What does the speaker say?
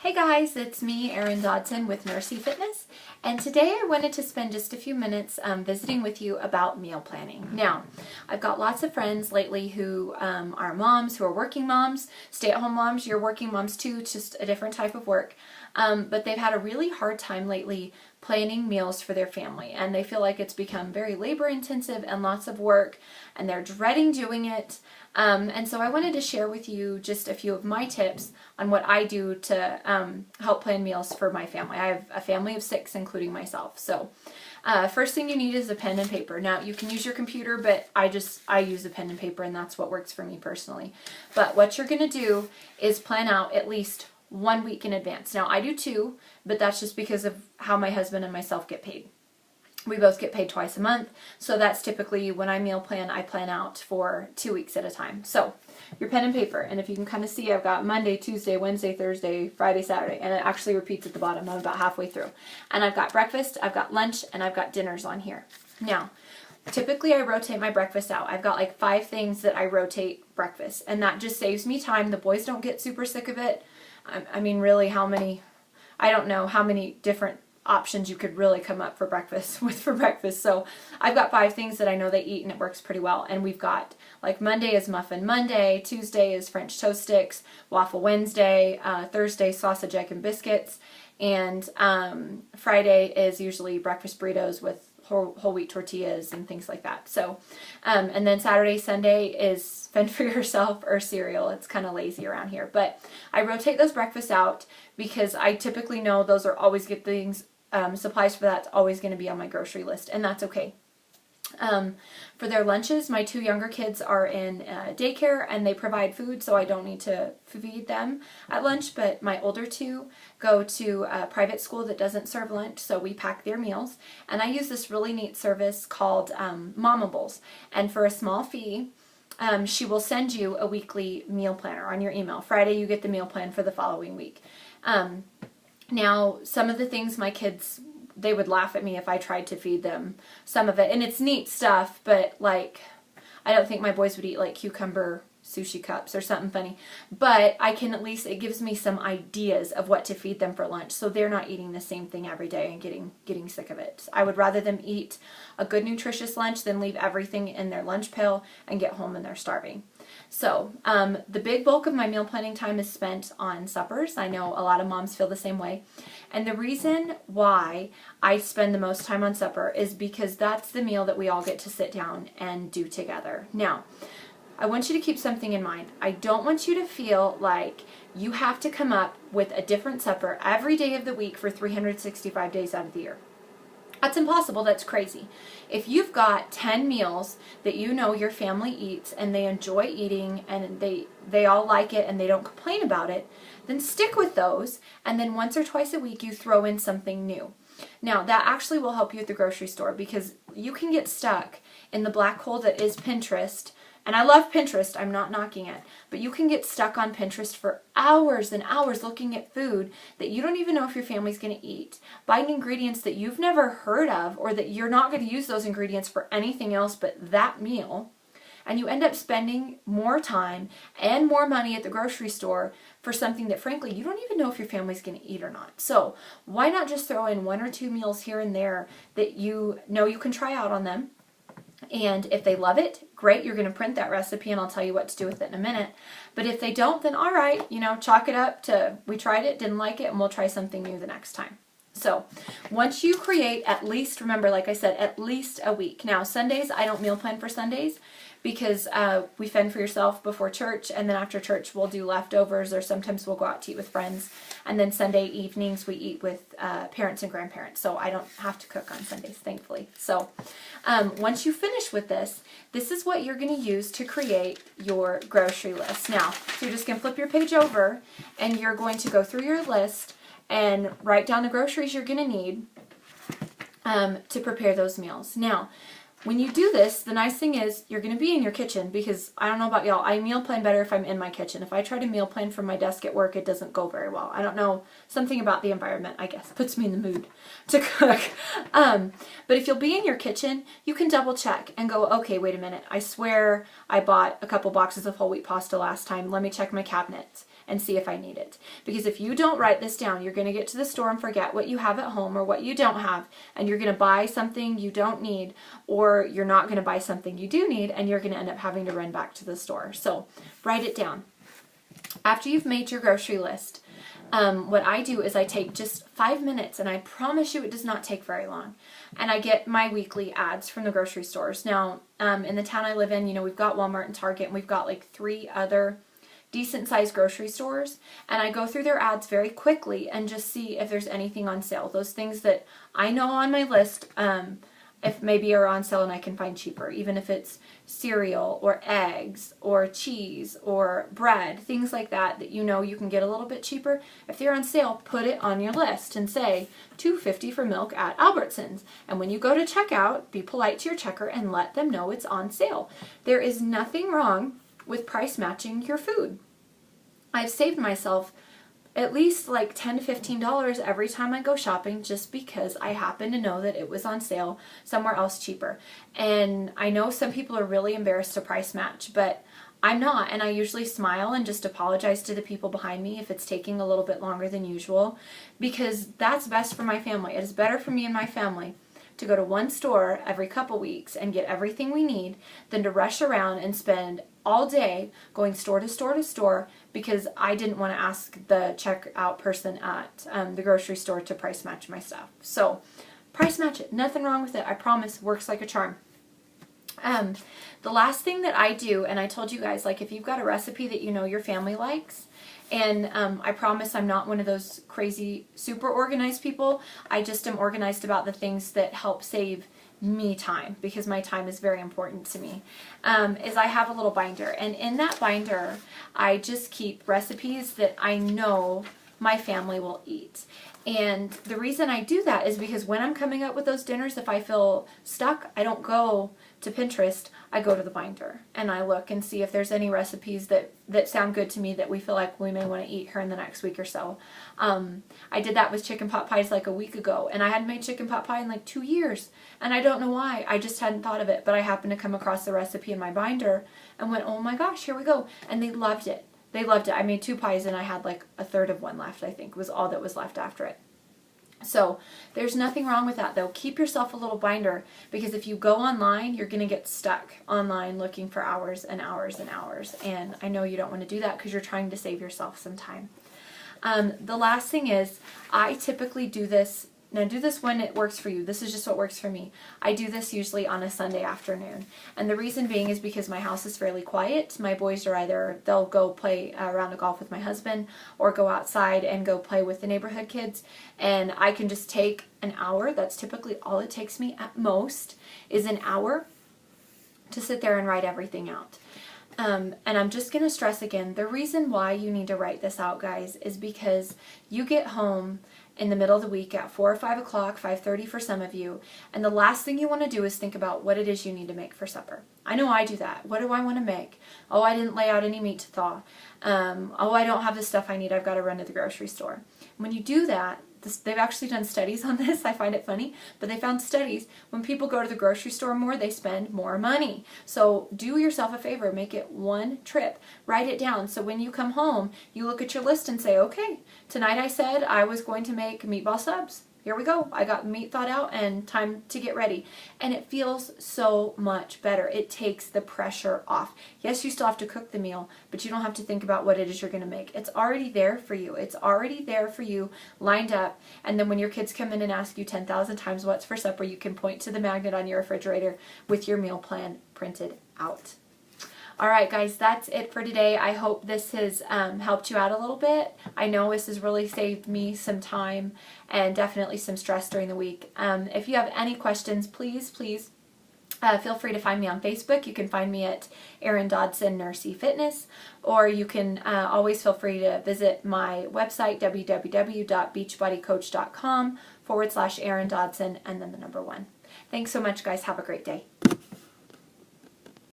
Hey guys, it's me, Erin Dodson with Nursey Fitness, and today I wanted to spend just a few minutes visiting with you about meal planning. Now, I've got lots of friends lately who are moms, who are working moms, stay-at-home moms. You're working moms too, just a different type of work, but they've had a really hard time lately planning meals for their family, and they feel like it's become very labor-intensive and lots of work, and they're dreading doing it. And so I wanted to share with you just a few of my tips on what I do to help plan meals for my family. I have a family of 6, including myself. So first thing you need is a pen and paper. Now, you can use your computer, but I use a pen and paper, and that's what works for me personally. But what you're going to do is plan out at least 1 week in advance. Now, I do 2, but that's just because of how my husband and myself get paid. We both get paid twice a month, so that's typically when I meal plan, I plan out for 2 weeks at a time. So your pen and paper, and if you can kind of see, I've got Monday, Tuesday, Wednesday, Thursday, Friday, Saturday, and it actually repeats at the bottom. I'm about halfway through. And I've got breakfast, I've got lunch, and I've got dinners on here. Now, typically I rotate my breakfast out. I've got like 5 things that I rotate breakfast, and that just saves me time. The boys don't get super sick of it. I mean, really, I don't know how many different options you could really come up for breakfast. So I've got 5 things that I know they eat, and it works pretty well. And we've got, like, Monday is Muffin Monday, Tuesday is French toast sticks, Waffle Wednesday, Thursday sausage, egg, and biscuits, and Friday is usually breakfast burritos with whole wheat tortillas and things like that. So, and then Saturday, Sunday is fend for yourself or cereal. It's kind of lazy around here, but I rotate those breakfasts out because I typically know those are always good things. Supplies for that's always going to be on my grocery list, and that's okay. For their lunches, my 2 younger kids are in daycare, and they provide food, so I don't need to feed them at lunch, but my older 2 go to a private school that doesn't serve lunch, so we pack their meals, and I use this really neat service called Momables, and for a small fee, she will send you a weekly meal planner on your email. Friday, you get the meal plan for the following week. Now, some of the things my kids, they would laugh at me if I tried to feed them some of it. And it's neat stuff, but like, I don't think my boys would eat like cucumber sushi cups or something funny. But I can at least, it gives me some ideas of what to feed them for lunch, so they're not eating the same thing every day and getting sick of it. I would rather them eat a good nutritious lunch than leave everything in their lunch pail and get home and they're starving. So the big bulk of my meal planning time is spent on suppers. I know a lot of moms feel the same way. And the reason why I spend the most time on supper is because that's the meal that we all get to sit down and do together. Now, I want you to keep something in mind. I don't want you to feel like you have to come up with a different supper every day of the week for 365 days out of the year. That's impossible. That's crazy. If you've got 10 meals that you know your family eats and they enjoy eating and they all like it and they don't complain about it, then stick with those, and then once or twice a week you throw in something new. Now, that actually will help you at the grocery store, because you can get stuck in the black hole that is Pinterest. And I love Pinterest, I'm not knocking it, but you can get stuck on Pinterest for hours and hours looking at food that you don't even know if your family's going to eat, buying ingredients that you've never heard of, or that you're not going to use those ingredients for anything else but that meal, and you end up spending more time and more money at the grocery store for something that, frankly, you don't even know if your family's going to eat or not. So why not just throw in 1 or 2 meals here and there that you know you can try out on them? And if they love it, great, you're going to print that recipe and I'll tell you what to do with it in a minute. But if they don't, then all right, chalk it up to we tried it, didn't like it, and we'll try something new the next time. So once you create at least, remember, like I said, at least a week. Now, Sundays, I don't meal plan for Sundays because we fend for yourself before church, and then after church we'll do leftovers, or sometimes we'll go out to eat with friends. And then Sunday evenings we eat with parents and grandparents, so I don't have to cook on Sundays, thankfully. So once you finish with this is what you're going to use to create your grocery list. Now, so you're just going to flip your page over, and you're going to go through your list and write down the groceries you're going to need to prepare those meals. Now, when you do this, the nice thing is you're going to be in your kitchen, because I don't know about y'all, I meal plan better if I'm in my kitchen. If I try to meal plan from my desk at work, it doesn't go very well. I don't know, something about the environment, I guess, puts me in the mood to cook. But if you'll be in your kitchen, you can double check and go, okay, wait a minute, I swear I bought a couple boxes of whole wheat pasta last time. Let me check my cabinets. and see if I need it. Because if you don't write this down, you're going to get to the store and forget what you have at home or what you don't have, and you're going to buy something you don't need, or you're not going to buy something you do need, and you're going to end up having to run back to the store. So write it down. After you've made your grocery list, what I do is I take just 5 minutes, and I promise you it does not take very long, and I get my weekly ads from the grocery stores. Now, in the town I live in, we've got Walmart and Target, and we've got like 3 other decent sized grocery stores, and I go through their ads very quickly and just see if there's anything on sale. Those things that I know on my list, if maybe are on sale and I can find cheaper, even if it's cereal or eggs or cheese or bread, things like that that you can get a little bit cheaper. If they're on sale, put it on your list and say $2.50 for milk at Albertsons. And when you go to checkout, be polite to your checker and let them know it's on sale. There is nothing wrong with price matching your food. I've saved myself at least like $10 to $15 every time I go shopping, just because I happen to know that it was on sale somewhere else cheaper. And I know some people are really embarrassed to price match, but I'm not, and I usually smile and just apologize to the people behind me if it's taking a little bit longer than usual, because that's best for my family. It is better for me and my family to go to one store every couple weeks and get everything we need than to rush around and spend all day going store to store to store because I didn't want to ask the checkout person at the grocery store to price match my stuff. So price match it. Nothing wrong with it. I promise. Works like a charm. The last thing that I do, and I told you guys, like if you've got a recipe that your family likes, and I promise I'm not one of those crazy super organized people. I just am organized about the things that help save me time, because my time is very important to me, is I have a little binder, and in that binder I just keep recipes that I know my family will eat. And the reason I do that is because when I'm coming up with those dinners, if I feel stuck, I don't go to Pinterest, I go to the binder and I look and see if there's any recipes that sound good to me that we feel like we may want to eat here in the next week or so. I did that with chicken pot pies like a week ago, and I hadn't made chicken pot pie in like 2 years, and I don't know why. I just hadn't thought of it, but I happened to come across the recipe in my binder and went, oh my gosh, here we go. And they loved it. They loved it. I made 2 pies and I had like a third of one left, I think, was all that was left after it. So there's nothing wrong with that though. Keep yourself a little binder, because if you go online, you're going to get stuck online looking for hours and hours and hours. And I know you don't want to do that because you're trying to save yourself some time. The last thing is, I typically do this. Now do this when it works for you. This is just what works for me. I do this usually on a Sunday afternoon. And the reason being is because my house is fairly quiet. My boys are either, they'll go play a round of golf with my husband or go outside and go play with the neighborhood kids. And I can just take an hour. That's typically all it takes me at most, is an hour to sit there and write everything out. And I'm just going to stress again, the reason why you need to write this out, guys, is because you get home in the middle of the week at 4 or 5 o'clock, 5:30 for some of you, and the last thing you want to do is think about what it is you need to make for supper. I know I do that. What do I want to make? Oh, I didn't lay out any meat to thaw. Oh, I don't have the stuff I need. I've got to run to the grocery store. When you do that, they've actually done studies on this. I find it funny, but they found studies. When people go to the grocery store more, they spend more money. So do yourself a favor. Make it one trip. Write it down. So when you come home, you look at your list and say, okay, tonight I said I was going to make meatball subs. Here we go. I got meat thawed out and time to get ready. And it feels so much better. It takes the pressure off. Yes, you still have to cook the meal, but you don't have to think about what it is you're going to make. It's already there for you. It's already there for you, lined up. And then when your kids come in and ask you 10,000 times what's for supper, you can point to the magnet on your refrigerator with your meal plan printed out. All right, guys, that's it for today. I hope this has helped you out a little bit. I know this has really saved me some time and definitely some stress during the week. If you have any questions, please feel free to find me on Facebook. You can find me at Erin Dodson Nursey Fitness, or you can always feel free to visit my website, www.beachbodycoach.com/Erin Dodson, and then the number 1. Thanks so much, guys. Have a great day.